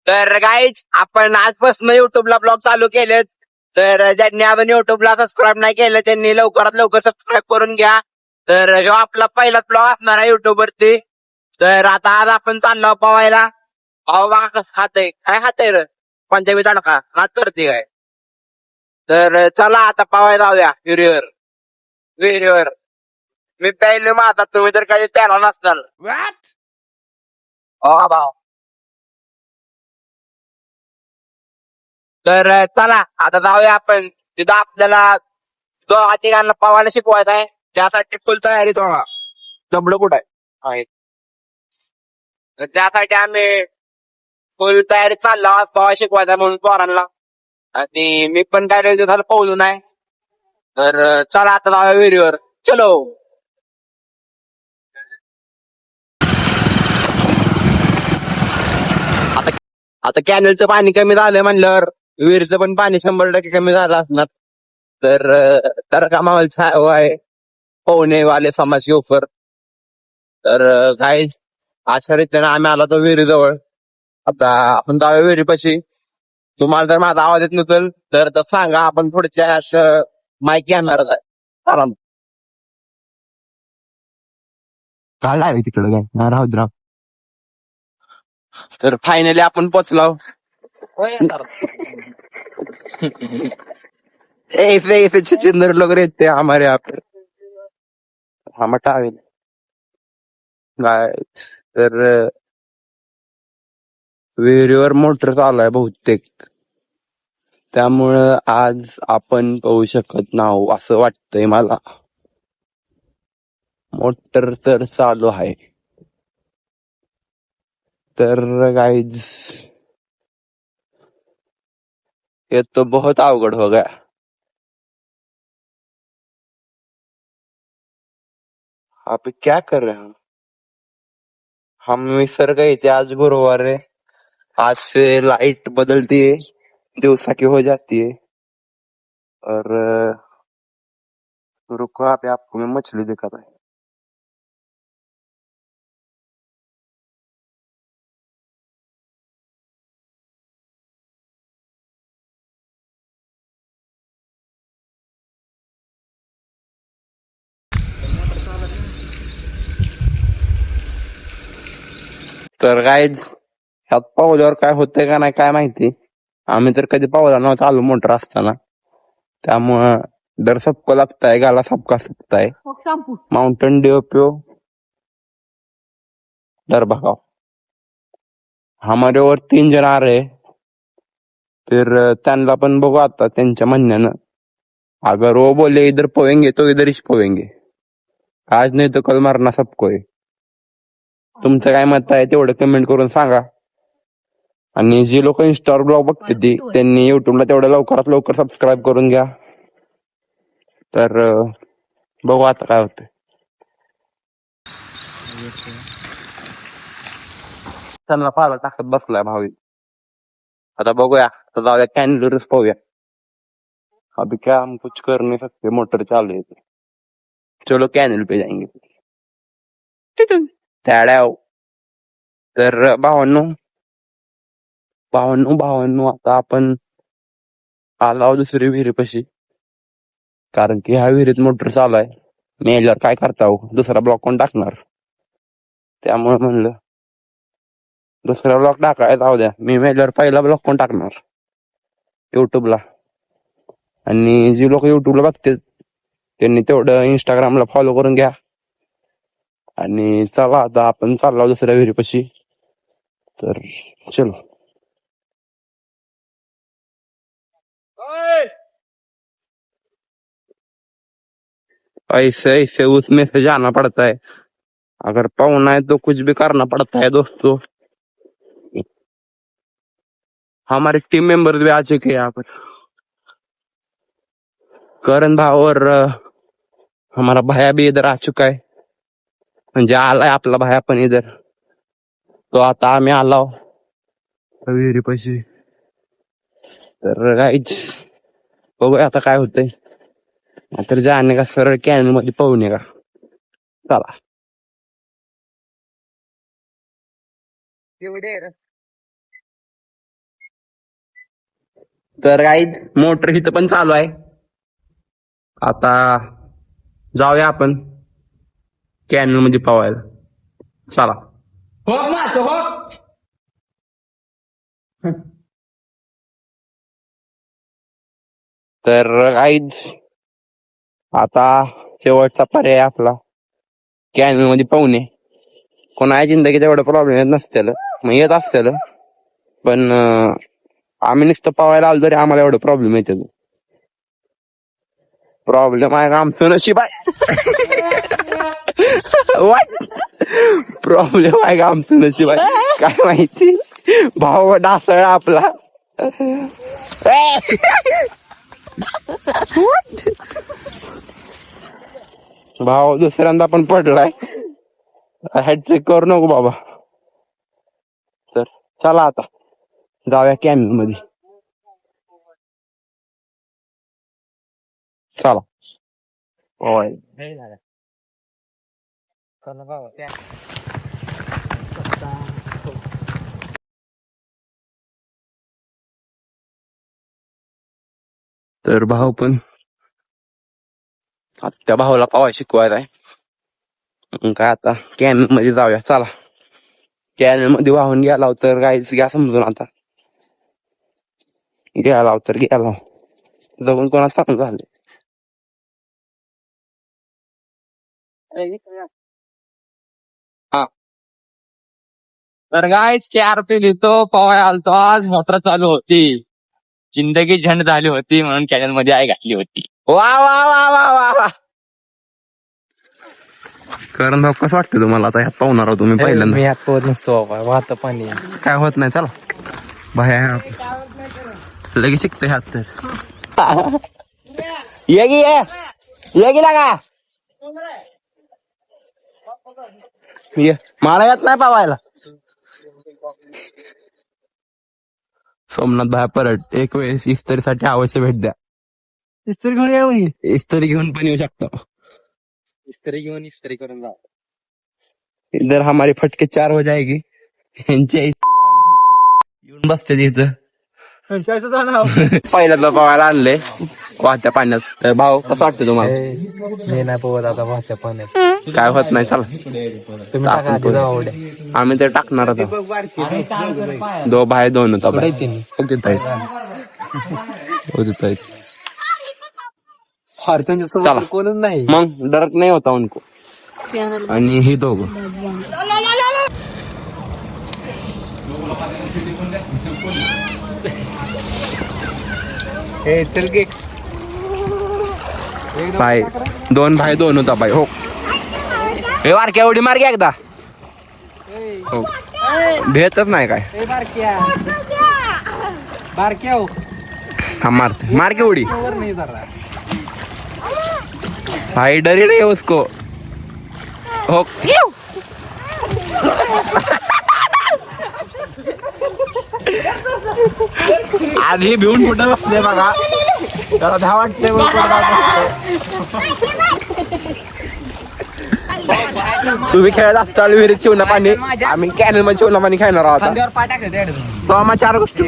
तर गाईज आपण आजपासून युट्यूबला ब्लॉग चालू केलेत. तर ज्यांनी अजून युट्यूबला सबस्क्राईब नाही केलं त्यांनी लवकरात लवकर सबस्क्राईब करून घ्या. तर ह्यो आपला पहिलाच ब्लॉग असणार आहे युट्यूब वरती. तर आता आज आपण चाललो पवायला. अहो बघा कसं खातंय, काय खातंय रे पंजाबी तडका नाच करते काय. तर चला आता पवायला जाऊया विहिरीवर. विहिरीवर मी प्यायले माझा, तुम्ही तर काही प्याला नसताल. भाऊ तर चला आता जाऊया आपण. तिथं आपल्याला दोघा तिघांना पवायला शिकवायचं आहे. त्यासाठी फुल तयारी तो दबड कुठं आहे. तर त्यासाठी आम्ही फुल तयारी चाललो आहोत पवायला शिकवायचा म्हणून पोरांना. आणि मी पण काय लय दिवसाला पावलो नाही. तर चला आता जाऊया विहिरीवर. चलो. आता आता कॅनलचं पाणी कमी झालं म्हणल्यावर विहिरीचं पण पाणी 100% कमी झालं असणार. तर का माहोल छाया हुआ है पोहणे वाले समाज के ऊपर. तर काय अशा रीतीने आम्ही आलो तो विहिरीजवळ. आता आपण जाऊया विहिरीपाशी. तुम्हाला जर माझा आवाज येत नसेल तर सांगा, आपण पुढच्या माईक येणारच आहे. चला मग. काय आहे तिकडे काय राहू राव. तर फायनली आपण पोचलो. ऐसे ऐसे छछूंदर लोग रहते हैं हमारे यहाँ पे. हम हटावेल गाइस. तर विहिरीवर मोटर चालू आहे बहुतेक, त्यामुळं आज आपण पाहू शकत नाही असं वाटतंय मला. मोटर तर चालू आहे. तर गाइस ये तो बहुत अवघड हो गया. आप क्या कर रहे हैं. हम विसर गए थे आज गुरुवार है. आज से लाइट बदलती है, दिवसा की हो जाती है. और रुको आप आपको मैं मछली दिखाता है. तर काय ह्यात पावल्यावर काय होतंय का नाही काय माहिती. आम्ही तर कधी पावला नव्हता चालू मोटर असताना. त्यामुळं डर सबको लगता है, गाला सबका सकता है. माउंटेन ड्यू पे डर भगाओ. हमारे और 3 जण आ रहे. फिर त्यांना पण बघू आता त्यांच्या म्हणण्यानं. अगर वो बोले इधर पोएंगे तो इधर ही पोएंगे. आज नाही तो कल मरना सबको है. तुमचं काय मत आहे तेवढं कमेंट करून सांगा. आणि जी लोक इंस्टावर ब्लॉग बघते ती त्यांनी युट्यूबला तेवढं लवकरात लवकर सबस्क्राईब करून घ्या. तर बघू आता काय होतंय. त्यांना पाहायला टाकत बसलाय भावी. आता बघूया, आता जाऊया कॅनलरच पाहूया. अभी क्या हम कुछ कर नहीं सकते, मोटर चालू है. चलो कॅनल पे जाएंगे. त्याड्याव. तर भावांनो भावांनो भावांनो आता आपण आलो दुसरी विहिरीपाशी. कारण की ह्या विहिरीत मोटर चालू आहे. मेल्यावर काय करता हो, दुसरा ब्लॉक कोण टाकणार. त्यामुळे म्हणलं दुसरा ब्लॉक टाकायला जाऊ द्या. मी मेल्यावर पहिला ब्लॉक कोण टाकणार युट्यूबला. आणि जी लोक युट्यूबला बघतात त्यांनी तेवढं इंस्टाग्रामला फॉलो करून घ्या. आणि चला आता आपण चाललो दुसऱ्या विहिरीपाशी. तर चलो. ऐसे ऐसे उसमें से जाना पड़ता है. अगर पाहुना है तो कुछ भी करना पड़ता है दोस्तों. हमारे टीम मेंबर्स भी आ चुके हैं यहाँ पर. करण भाव और हमारा भैया भी इधर आ चुका है. म्हणजे आलाय आपला भैया पण इधर. तो आता आम्ही आलो विहिरीपाशी. तर गाईज बघूया आता काय होतंय. तर जाणे का सरळ कॅनल मध्ये पाहून का. चला. तर काही मोटर इथं पण चालू आहे. आता जाऊया आपण कॅनल मध्ये पवायला. चला. हो माच हो. तर काही आता शेवटचा पर्याय आपला कॅनल मध्ये पाहुणे. कोणाच्या जिंदगीत एवढा प्रॉब्लेम येत नसतेल, मग येत असतेल, पण आम्ही नुसतं पवायला आलो तरी आम्हाला एवढं प्रॉब्लेम येते. प्रॉब्लेम आहे का आमचं नशीब आहे. प्रॉब्लेम आहे का आमचं नशीब आहे काय माहिती. भाव डासळा आपला. भाव दुसऱ्यांदा पण पडलाय. हॅट्रिक करू नको बाबा. तर चला आता जाऊया कॅनल मध्ये. चला. होय. तर भाऊ पण त्या भावाला पावा शिकवायला आहे. काय आता कॅनल मध्ये जाऊया. चला. कॅनल मध्ये वाहून गेला तर काहीच घ्या समजून आता. गेला तर गेला. जगून कोणा चांगलं झालं. तर गायच चार पे लिहितो पवाय आलतो आज मोटर चालू होती. जिंदगी झंड झाली होती म्हणून कॅनल मध्ये आई घातली होती. वा वा वा वा वा वा. करण भाऊ कसं वाटतं तुम्हाला आता ह्यात पाहुणार आहोत तुम्ही पहिल्यांदा. मी हात पोहत नसतो बाबा, वाहत पाणी. काय होत नाही. चला बाहेर लगेच शिकतो ह्यात तर. ये गी लागा. ये मला येत नाही पावायला. सोमनाथ भाई परत एक वेळेस इस्त्रीसाठी अवश्य भेट द्या. इस्त्री घेऊन या मी. इस्त्री घेऊन पण येऊ शकतो. इस्त्री घेऊन इस्त्री करून जा. इधर हमारी फटके 4 हो जाएगी. येऊन बसते तिथं. पहिल्यातलं पवायला आणले वाहत्या पाण्यात. तर भाऊ कसं वाटतं तुम्हाला. मी नाही पोहत आता वाहत्या पाण्यात. काय होत नाही. चला तुम्ही टाका आधी जाऊ उड्या. आम्ही ते टाकणार होतो. 2 बाय 2 होता बाय. त्यांच्या कोणच नाही. मग डरक नाही होता उनको. आणि हे दोघं चल गे. बाय 2 बाय 2 होता बाय. हो हे वारक्या उडी मार घ्या एकदा. हो भेटच नाही काय. बारक्या हा मारते. मार के उडी. नाही जरा. भाई डरी नहीं उसको. हो आधी भिवून कुठं बसले बघा. त्याला धा वाटते. तुम्ही खेळत असताल विहिरीत शिवणं पाणी. आम्ही कॅनल मध्ये शिवणं पाणी खेळणार आहोत. तो आम्हा 4 गोष्टी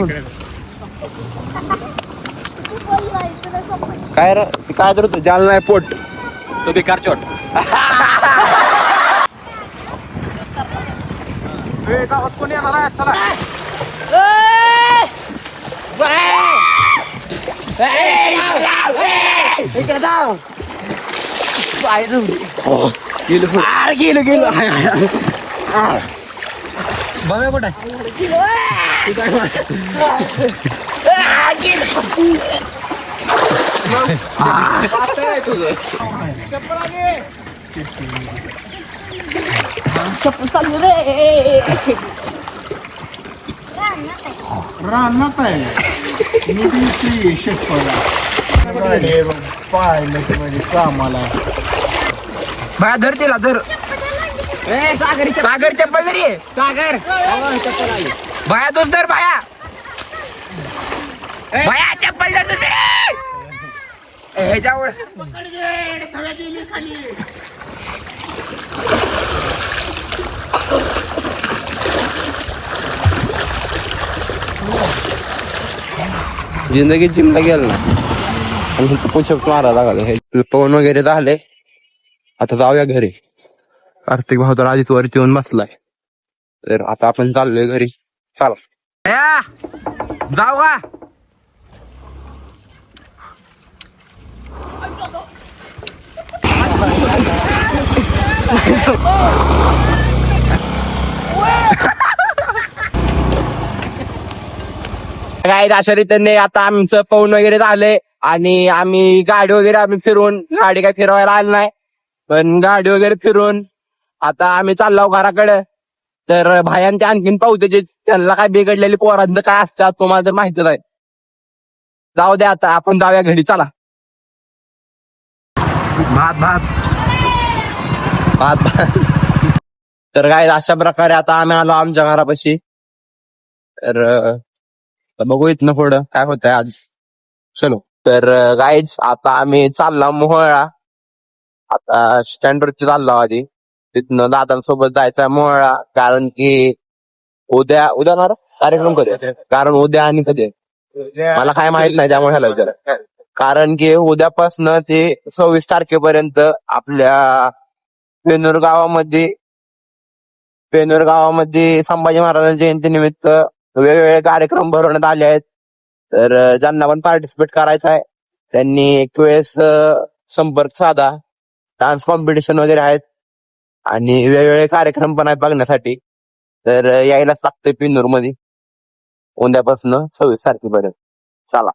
काय काय तर होतं जाल नाही पोट. तो बेकार चोट. कोणी येणार आहे. चला गेलो गेलो. बघा कुठं चप्पल चालू रे. रानात आहे. पाहिलं म्हणजे कामाला बाया धर तिला धर. सागर चप्पल तरी सागर बाया तोच धर. बाया बाया चप्पल धर दुसरी. ह्याच्यावर जिंदगी जिमला गेलं ना आणि पुशअप मारायला लागले हे पवन वगैरे झाले. आता जाऊया घरी. कार्तिक भाऊ तर आधीच वरती येऊन बसलाय. तर आता आपण चाललोय घरी. चला जाऊ का. काय अशा रीतीने आता आमचं पाऊण वगैरे झालंय आणि आम्ही गाडी वगैरे फिरवून गाडी काय फिरवायला आली नाही पण गाडी वगैरे फिरून आता आम्ही चाललो घराकडे. तर भायांचे आणखीन पाहते जे त्यांना काय बिघडलेली पोरांचं काय असतात तुम्हाला तर माहितीच आहे. जाऊ द्या आता आपण जाऊया घरी. चला. भात भात भात भात. तर काय अशा प्रकारे आता आम्ही आलो आमच्या घरापाशी. तर बघू इथनं पुढं काय होतंय आज. चलो. तर गाईज आता आम्ही चालला मोहळा. आता स्टँडवरती चाललो आधी. तिथनं दादांसोबत जायचं मोहळा कारण की उद्या ना कार्यक्रम करूया. कारण उद्या आणि कधी मला काय माहित नाही त्यामुळे ह्याला विचार. कारण की उद्यापासनं ते 26 तारखेपर्यंत आपल्या पेनूर गावामध्ये संभाजी महाराजांच्या जयंतीनिमित्त वेगवेगळे कार्यक्रम भरवण्यात आले आहेत. तर ज्यांना पण पार्टिसिपेट करायचं आहे त्यांनी एक वेळेस संपर्क साधा. डान्स कॉम्पिटिशन वगैरे आहेत आणि वेगवेगळे कार्यक्रम पण आहेत बघण्यासाठी. तर यायलाच लागतंय पेनूर मध्ये उद्यापासून 26 तारखेपर्यंत. चला.